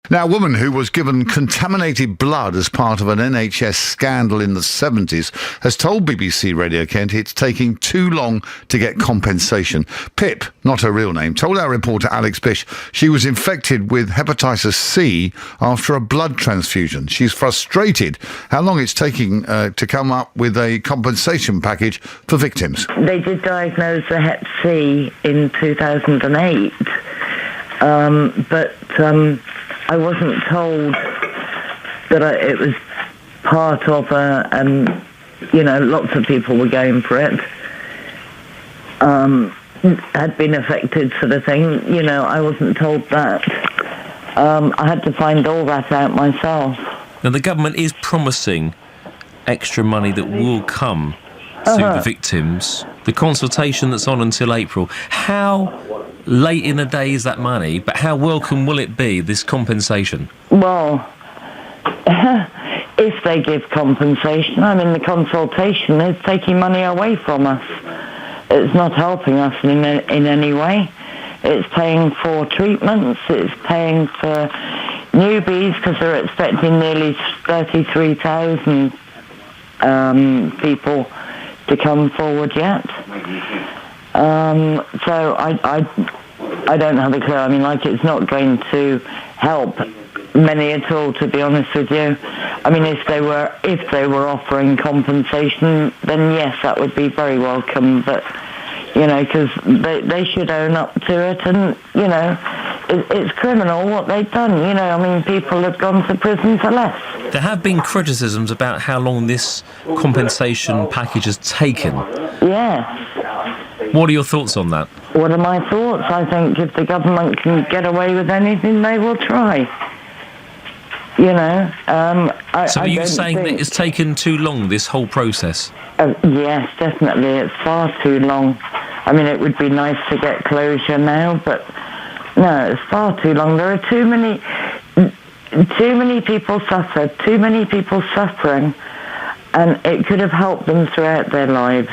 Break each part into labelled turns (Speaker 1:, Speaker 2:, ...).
Speaker 1: Now, a woman who was given contaminated blood as part of an NHS scandal in the 70s has told BBC Radio Kent it's taking too long to get compensation. Pip, not her real name, told our reporter Alex Bish she was infected with hepatitis C after a blood transfusion. She's frustrated how long it's taking to come up with a compensation package for victims.
Speaker 2: They did diagnose the hep C in 2008, but I wasn't told that it was part of lots of people were going for it, had been affected sort of thing. I wasn't told that. I had to find all that out myself.
Speaker 3: Now, the government is promising extra money that will come to the victims. The consultation that's on until April. How late in the day is that money, but how welcome will it be, this compensation?
Speaker 2: Well, if they give compensation, the consultation is taking money away from us. It's not helping us in any way. It's paying for treatments, it's paying for newbies, because they're expecting nearly 33,000 people to come forward yet. So I don't have a clue. It's not going to help many at all, to be honest with you. If they were offering compensation, then yes, that would be very welcome. But because they should own up to it, and it's criminal what they've done. People have gone to prison for less.
Speaker 3: There have been criticisms about how long this compensation package has taken.
Speaker 2: Yes.
Speaker 3: What are your thoughts on that?
Speaker 2: What are my thoughts? I think if the government can get away with anything, they will try.
Speaker 3: So are you saying that it's taken too long, this whole process?
Speaker 2: Yes, definitely. It's far too long. It would be nice to get closure now, but no, it's far too long. There are too many people suffered, too many people suffering, and it could have helped them throughout their lives.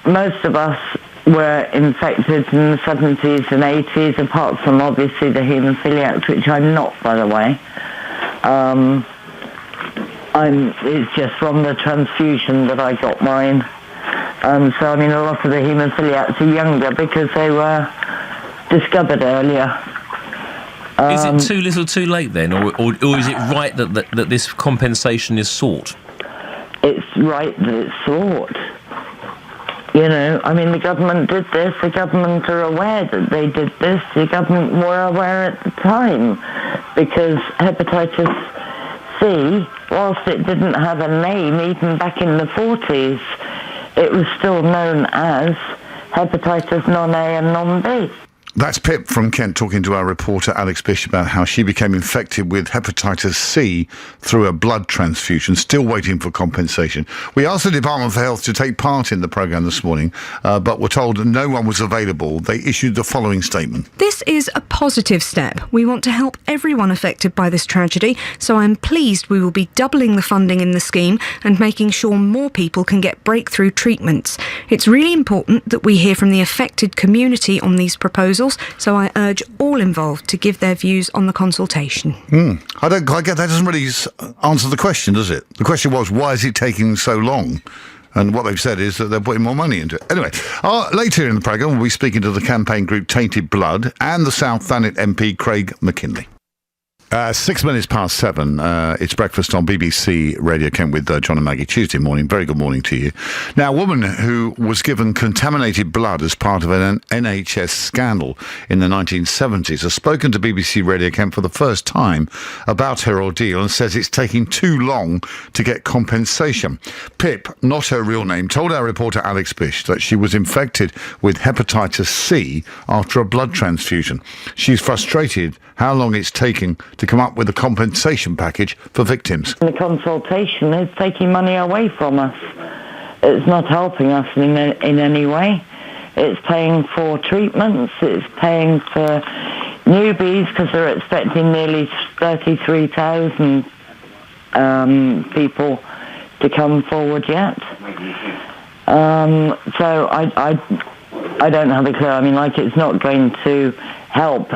Speaker 2: Most of us were infected in the 70s and 80s, apart from obviously the haemophiliacs, which I'm not, by the way. It's just from the transfusion that I got mine. A lot of the haemophiliacs are younger because they were discovered earlier.
Speaker 3: Is it too little too late then, or is it right that this compensation is sought?
Speaker 2: It's right that it's sought. The government did this. The government are aware that they did this. The government were aware at the time, because hepatitis C, whilst it didn't have a name even back in the 40s, it was still known as hepatitis non-A and non-B.
Speaker 1: That's Pip from Kent talking to our reporter Alex Bish about how she became infected with hepatitis C through a blood transfusion, still waiting for compensation. We asked the Department for Health to take part in the programme this morning, but were told no one was available. They issued the following statement.
Speaker 4: This is a positive step. We want to help everyone affected by this tragedy, so I'm pleased we will be doubling the funding in the scheme and making sure more people can get breakthrough treatments. It's really important that we hear from the affected community on these proposals, so I urge all involved to give their views on the consultation.
Speaker 1: I don't quite get that. Doesn't really answer the question, does it? The question was, why is it taking so long? And what they've said is that they're putting more money into it. Anyway, later in the programme, we'll be speaking to the campaign group Tainted Blood and the South Thanet MP Craig Mackinlay. 6 minutes past 7. It's breakfast on BBC Radio Kent with John and Maggie. Tuesday morning. Very good morning to you. Now, a woman who was given contaminated blood as part of an NHS scandal in the 1970s has spoken to BBC Radio Kent for the first time about her ordeal and says it's taking too long to get compensation. Pip, not her real name, told our reporter Alex Bish that she was infected with hepatitis C after a blood transfusion. She's frustrated how long it's taking to come up with a compensation package for victims.
Speaker 2: The consultation is taking money away from us. It's not helping us in any way. It's paying for treatments, it's paying for newbies, because they're expecting nearly 33,000 people to come forward yet. So I don't have a clue. I mean, like, it's not going to help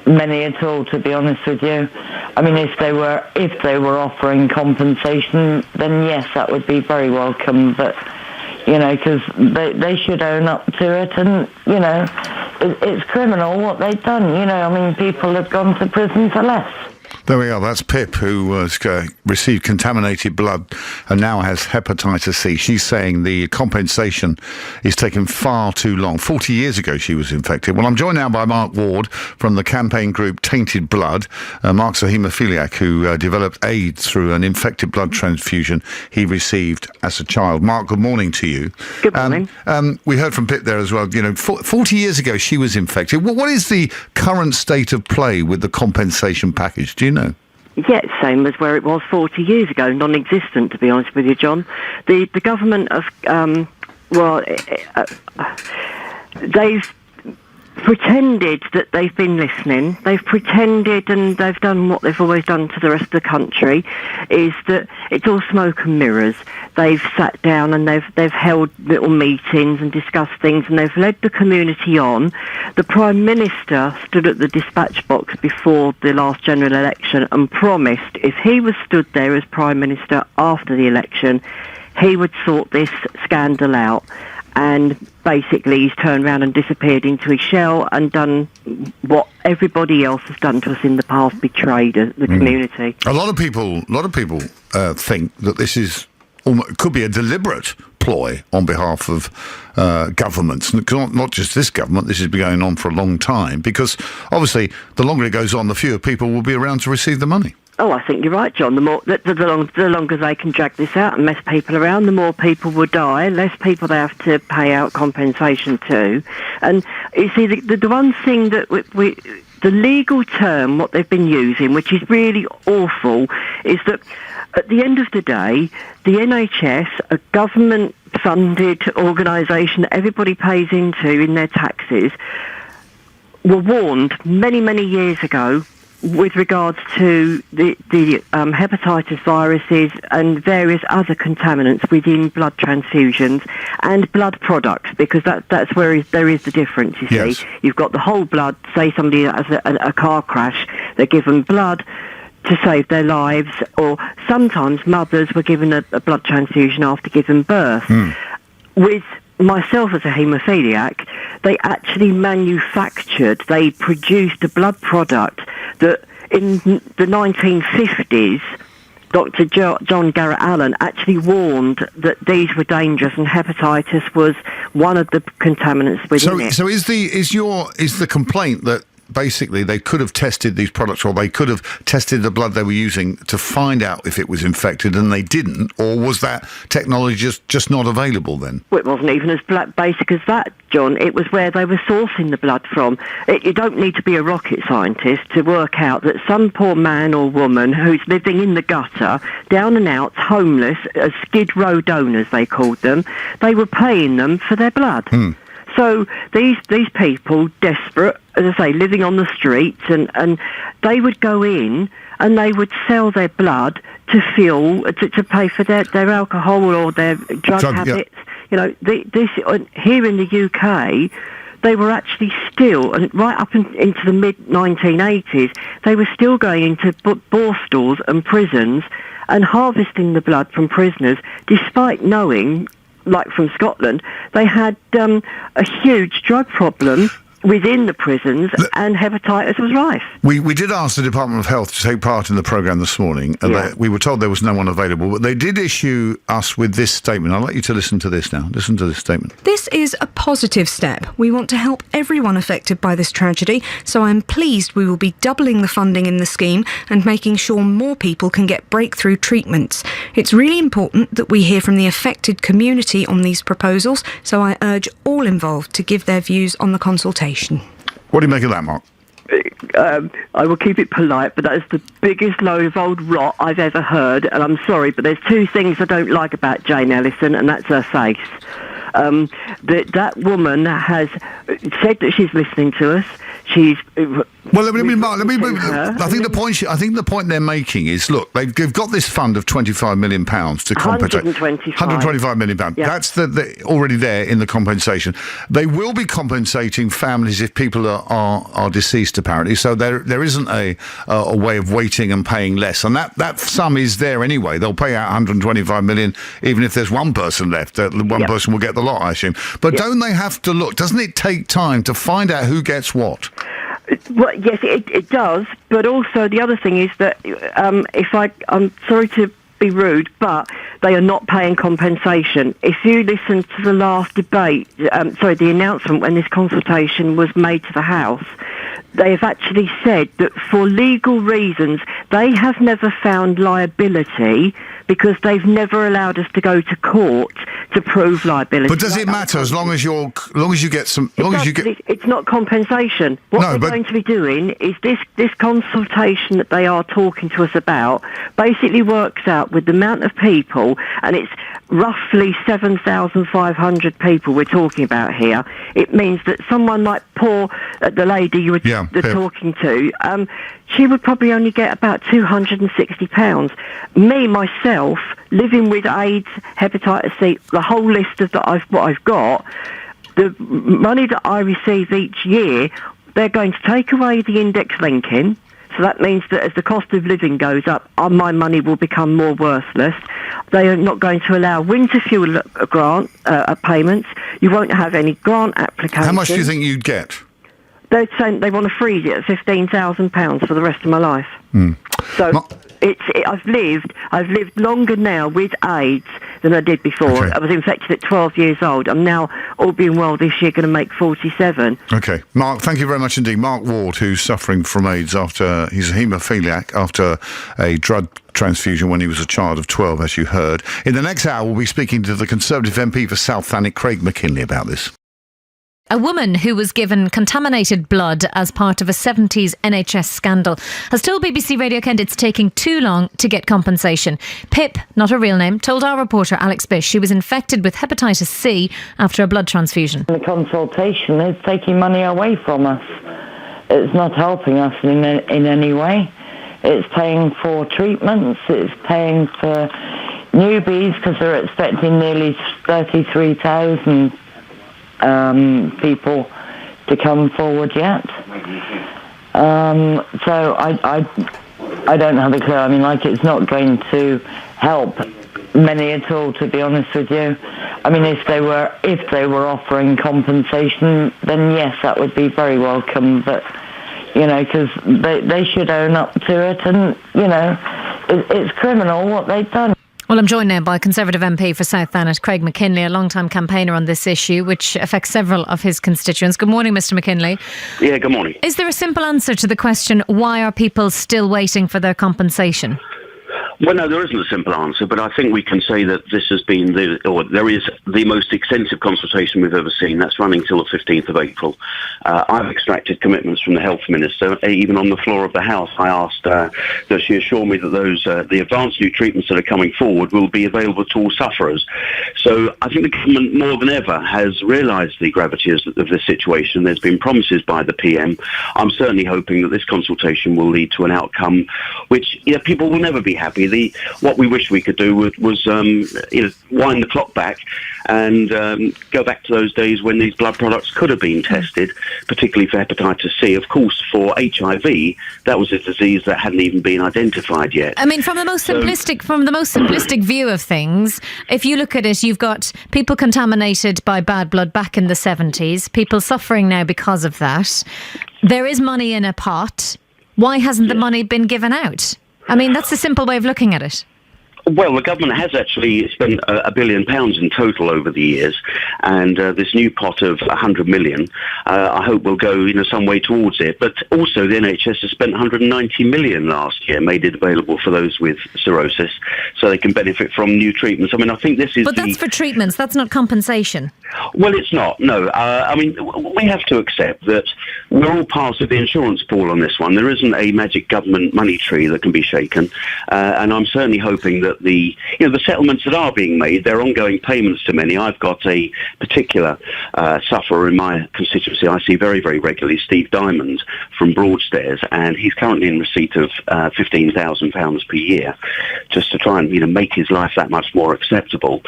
Speaker 2: many at all, to be honest with you. I mean, if they were offering compensation, then yes, that would be very welcome. But because they should own up to it, and it's criminal what they've done. I mean, people have gone to prison for less.
Speaker 1: There we are. That's Pip, who received contaminated blood and now has hepatitis C. She's saying the compensation is taking far too long. 40 years ago she was infected. Well, I'm joined now by Mark Ward from the campaign group Tainted Blood. Mark's a haemophiliac who developed AIDS through an infected blood transfusion he received as a child. Mark, good morning to you.
Speaker 5: Good morning.
Speaker 1: We heard from Pip there as well. 40 years ago she was infected. What is the current state of play with the compensation package? Do you know?
Speaker 5: Yeah, same as where it was 40 years ago, non-existent, to be honest with you, John. The government of, they've pretended that they've been listening. They've pretended, and they've done what they've always done to the rest of the country, is that it's all smoke and mirrors. They've sat down and they've held little meetings and discussed things, and they've led the community on. The Prime Minister stood at the dispatch box before the last general election and promised if he was stood there as Prime Minister after the election, he would sort this scandal out. And basically he's turned around and disappeared into his shell and done what everybody else has done to us in the past, betrayed the community.
Speaker 1: A lot of people think that this is could be a deliberate ploy on behalf of governments, not just this government. This has been going on for a long time, because obviously the longer it goes on, the fewer people will be around to receive the money.
Speaker 5: Oh, I think you're right, John. The longer they can drag this out and mess people around, the more people will die, less people they have to pay out compensation to. And you see, the one thing that the legal term, what they've been using, which is really awful, is that at the end of the day, the NHS, a government-funded organisation that everybody pays into in their taxes, were warned many, many years ago with regards to the hepatitis viruses and various other contaminants within blood transfusions and blood products, because that's where there is the difference, you
Speaker 1: Yes.
Speaker 5: see. You've got the whole blood, say somebody has a car crash, they're given blood to save their lives, or sometimes mothers were given a blood transfusion after giving birth. With myself as a haemophiliac, they actually they produced a blood product that in the 1950s, Dr. John Garrett Allen actually warned that these were dangerous, and hepatitis was one of the contaminants within it.
Speaker 1: So is the complaint that basically they could have tested these products, or they could have tested the blood they were using to find out if it was infected, and they didn't? Or was that technology just not available then?
Speaker 5: Well, it wasn't even as basic as that, John. It was where they were sourcing the blood from. You don't need to be a rocket scientist to work out that some poor man or woman who's living in the gutter, down and out, homeless, skid row donors they called them, they were paying them for their blood. So these people, desperate, as I say, living on the streets, and they would go in and they would sell their blood to pay for their alcohol or their drug habits.
Speaker 1: Yep.
Speaker 5: This here in the UK, they were actually still, and right up into the mid-1980s, they were still going into borstalls and prisons and harvesting the blood from prisoners, despite knowing, like from Scotland, they had a huge drug problem within the prisons, and hepatitis was rife.
Speaker 1: We did ask the Department of Health to take part in the programme this morning. We were told there was no one available, but they did issue us with this statement. I'll let you to listen to this now. Listen to this statement.
Speaker 4: This is a positive step. We want to help everyone affected by this tragedy, so I'm pleased we will be doubling the funding in the scheme and making sure more people can get breakthrough treatments. It's really important that we hear from the affected community on these proposals, so I urge all involved to give their views on the consultation.
Speaker 1: What do you make of that, Mark?
Speaker 5: I will keep it polite, but that is the biggest load of old rot I've ever heard, and I'm sorry, but there's two things I don't like about Jane Ellison, and that's her face. That woman has said that she's listening to us. she's.
Speaker 1: Well, Mark, I think the point they're making is, look, they've got this fund of £25 million to compensate. £125 million. Yeah. That's already there in the compensation. They will be compensating families if people are deceased, apparently. So there isn't a way of waiting and paying less, and that sum is there anyway. They'll pay out £125 million even if there's one person left. One person will get the lot, I assume. But don't they have to look? Doesn't it take time to find out who gets what?
Speaker 5: Well, yes, it does. But also the other thing is that I'm sorry to be rude, but they are not paying compensation. If you listen to the last debate, the announcement when this consultation was made to the House, they have actually said that for legal reasons they have never found liability because they've never allowed us to go to court to prove liability.
Speaker 1: But does it matter as long as you get some?
Speaker 5: It's not compensation. What we're going to be doing is this consultation that they are talking to us about basically works out with the amount of people, and it's roughly 7,500 people we're talking about here. It means that someone like the lady you were talking to, she would probably only get about £260. Me, myself, living with AIDS, hepatitis C, the whole list of what I've got, the money that I receive each year, they're going to take away the index linking. So that means that as the cost of living goes up, my money will become more worthless. They are not going to allow winter fuel grant payments. You won't have any grant applications.
Speaker 1: How much do you think you'd get?
Speaker 5: They're saying they want to freeze it at £15,000 for the rest of my life. So I've lived longer now with AIDS than I did before.
Speaker 1: Okay.
Speaker 5: I was infected at 12 years old. I'm now, all being well, this year going to make 47.
Speaker 1: Okay. Mark, thank you very much indeed. Mark Ward, who's suffering from AIDS he's a haemophiliac after a drug transfusion when he was a child of 12, as you heard. In the next hour, we'll be speaking to the Conservative MP for South Thanet, Craig Mackinlay, about this.
Speaker 6: A woman who was given contaminated blood as part of a 70s NHS scandal has told BBC Radio Kent it's taking too long to get compensation. Pip, not her real name, told our reporter Alex Bish she was infected with hepatitis C after a blood transfusion.
Speaker 2: The consultation is taking money away from us. It's not helping us in any way. It's paying for treatments, it's paying for newbies because they're expecting nearly 33,000 people to come forward yet. So I don't have a clue. I mean, it's not going to help many at all, to be honest with you. I mean, if they were offering compensation, then yes, that would be very welcome. But because they should own up to it, and it's criminal what they've done.
Speaker 6: Well, I'm joined now by Conservative MP for South Thanet, Craig Mackinlay, a long-time campaigner on this issue, which affects several of his constituents. Good morning, Mr Mackinlay.
Speaker 7: Yeah, good morning.
Speaker 6: Is there a simple answer to the question, why are people still waiting for their compensation?
Speaker 7: Well, no, there isn't a simple answer, but I think we can say that this has been there is the most extensive consultation we've ever seen. That's running till the 15th of April. I've extracted commitments from the Health Minister. Even on the floor of the House, I asked that she assure me that the advanced new treatments that are coming forward will be available to all sufferers. So I think the government more than ever has realised the gravity of this situation. There's been promises by the PM. I'm certainly hoping that this consultation will lead to an outcome which people will never be happy. What we wish we could do was wind the clock back and go back to those days when these blood products could have been tested, particularly for hepatitis C. Of course, for HIV, that was a disease that hadn't even been identified yet.
Speaker 6: I mean, from the most simplistic view of things, if you look at it, you've got people contaminated by bad blood back in the 70s, people suffering now because of that. There is money in a pot. Why hasn't the money been given out? I mean, that's the simple way of looking at it.
Speaker 7: Well, the government has actually spent £1 billion in total over the years, and this new pot of £100 million, I hope will go some way towards it. But also, the NHS has spent £190 million last year, made it available for those with cirrhosis, so they can benefit from new treatments. I mean, I think this is.
Speaker 6: But that's for treatments. That's not compensation.
Speaker 7: Well, it's not. No, I mean, we have to accept that we're all part of the insurance pool on this one. There isn't a magic government money tree that can be shaken, and I'm certainly hoping that that the settlements that are being made, they're ongoing payments to many. I've got a particular sufferer in my constituency I see very, very regularly, Steve Diamond from Broadstairs, and he's currently in receipt of £15,000 per year, just to try and make his life that much more acceptable.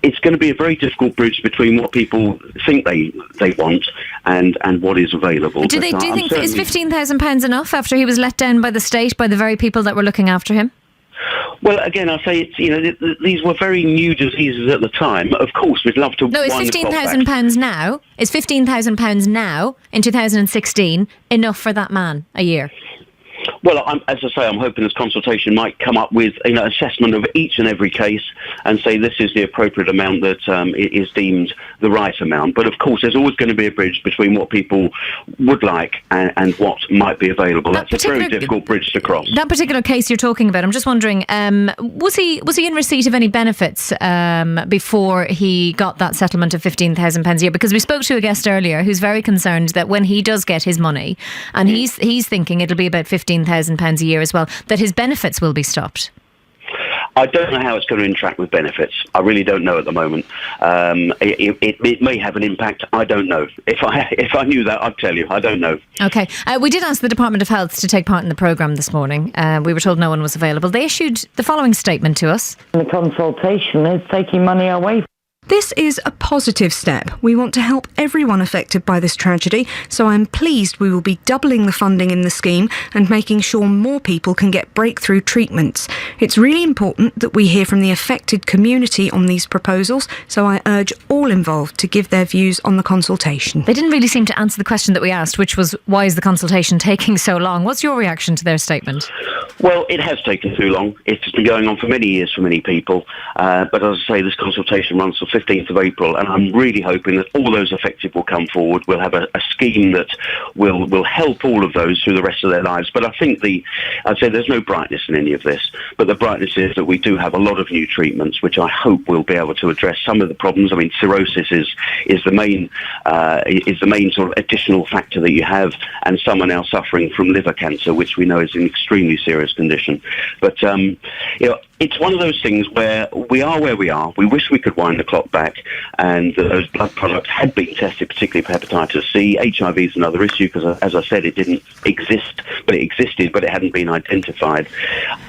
Speaker 7: It's going to be a very difficult bridge between what people think they want and what is available.
Speaker 6: Do you think is £15,000 enough after he was let down by the state, by the very people that were looking after him?
Speaker 7: Well, again, I say it's these were very new diseases at the time. Of course, we'd love to.
Speaker 6: No, is £15,000 now? Is £15,000 now in 2016 enough for that man a year?
Speaker 7: Well, as I say, I'm hoping this consultation might come up with an assessment of each and every case and say this is the appropriate amount that is deemed the right amount. But of course, there's always going to be a bridge between what people would like and what might be available. That's a very difficult bridge to cross.
Speaker 6: That particular case you're talking about, I'm just wondering, was he in receipt of any benefits before he got that settlement of £15,000 a year? Because we spoke to a guest earlier who's very concerned that when he does get his money, and he's thinking it'll be about £15,000 a year as well, that his benefits will be stopped.
Speaker 7: I don't know how it's going to interact with benefits. I really don't know at the moment. It may have an impact. I don't know. If I knew that, I'd tell you. I don't know.
Speaker 6: Okay. We did ask the Department of Health to take part in the programme this morning. We were told no one was available. They issued the following statement to us.
Speaker 2: The consultation is taking money away.
Speaker 4: This is a positive step. We want to help everyone affected by this tragedy, so I'm pleased we will be doubling the funding in the scheme and making sure more people can get breakthrough treatments. It's really important that we hear from the affected community on these proposals, so I urge all involved to give their views on the consultation.
Speaker 6: They didn't really seem to answer the question that we asked, which was, why is the consultation taking so long? What's your reaction to their statement?
Speaker 7: Well, it has taken too long. It's been going on for many years for many people. But as I say, this consultation runs till 15th of April, and I'm really hoping that all those affected will come forward. We'll have a scheme that will help all of those through the rest of their lives. But I think I'd say there's no brightness in any of this. But the brightness is that we do have a lot of new treatments, which I hope will be able to address some of the problems. I mean, cirrhosis is the main sort of additional factor that you have, and some are now suffering from liver cancer, which we know is an extremely serious condition. But it's one of those things where we are where we are. We wish we could wind the clock back, and those blood products had been tested, particularly for hepatitis C. HIV is another issue because, as I said, it didn't exist, but it existed, but it hadn't been identified.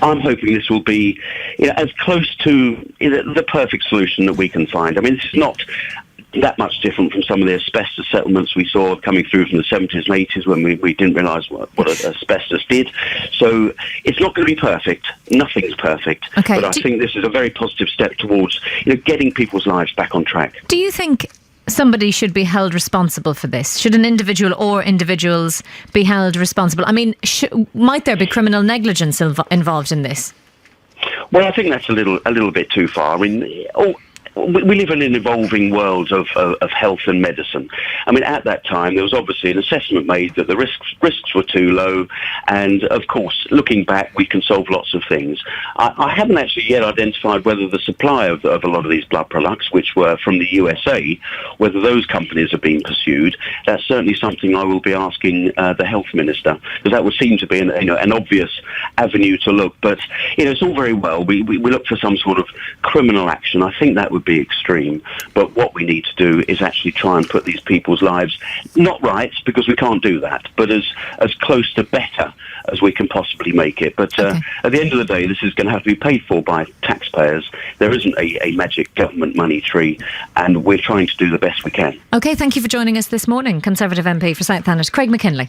Speaker 7: I'm hoping this will be as close to the perfect solution that we can find. I mean, this is not that much different from some of the asbestos settlements we saw coming through from the 70s and 80s when we didn't realise what asbestos did. So it's not going to be perfect. Nothing's perfect.
Speaker 6: Okay.
Speaker 7: But I think this is a very positive step towards getting people's lives back on track.
Speaker 6: Do you think somebody should be held responsible for this? Should an individual or individuals be held responsible? I mean, might there be criminal negligence involved in this?
Speaker 7: Well, I think that's a little bit too far. I mean, we live in an evolving world of health and medicine. I mean, at that time, there was obviously an assessment made that the risks were too low. And, of course, looking back, we can solve lots of things. I haven't actually yet identified whether the supply of a lot of these blood products, which were from the USA, whether those companies are being pursued. That's certainly something I will be asking the health minister, because that would seem to be an obvious avenue to look. But, it's all very well. We look for some sort of criminal action. I think that would be extreme, but what we need to do is actually try and put these people's lives not right, because we can't do that, but as close to better as we can possibly make it. But at the end of the day, this is going to have to be paid for by taxpayers. There isn't a magic government money tree, and we're trying to do the best we can.
Speaker 6: Okay, thank you for joining us this morning, Conservative MP for South Thanet, Craig Mackinlay.